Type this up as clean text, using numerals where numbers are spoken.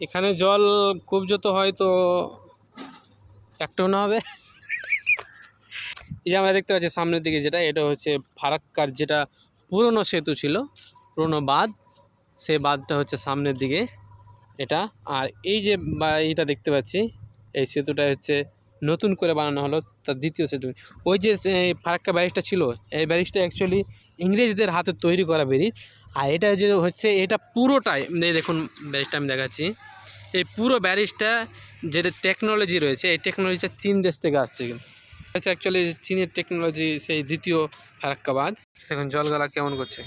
এখানে জল খুব যত হয় তো একটাও না হবে। এই যে আমরা দেখতে পাচ্ছি সামনের দিকে যেটা, এটা হচ্ছে ফারাক্কার যেটা পুরনো সেতু ছিল, পুরনো বাঁধ, সেই বাঁধটা হচ্ছে সামনের দিকে এটা। আর এই যে এইটা দেখতে পাচ্ছি, এই সেতুটা হচ্ছে নতুন করে বানানো হলো, তার দ্বিতীয় সেতু। ওই যে ফারাক্কা ব্যারিজটা ছিল, এই ব্যারিজটা অ্যাকচুয়ালি ইংরেজদের হাতে তৈরি করা ব্যারিজ। আর এটা যে হচ্ছে এটা পুরোটাই, এই দেখুন ব্যারিজটা আমি দেখাচ্ছি, এই পুরো ব্যারিজটা যেটা টেকনোলজি রয়েছে, এই টেকনোলজিটা চীন দেশ থেকে আসছে। কিন্তু হচ্ছে অ্যাকচুয়ালি চীনের টেকনোলজি, সেই দ্বিতীয় ফারাক্কা বাঁধ। দেখুন জলগালা কেমন করছে।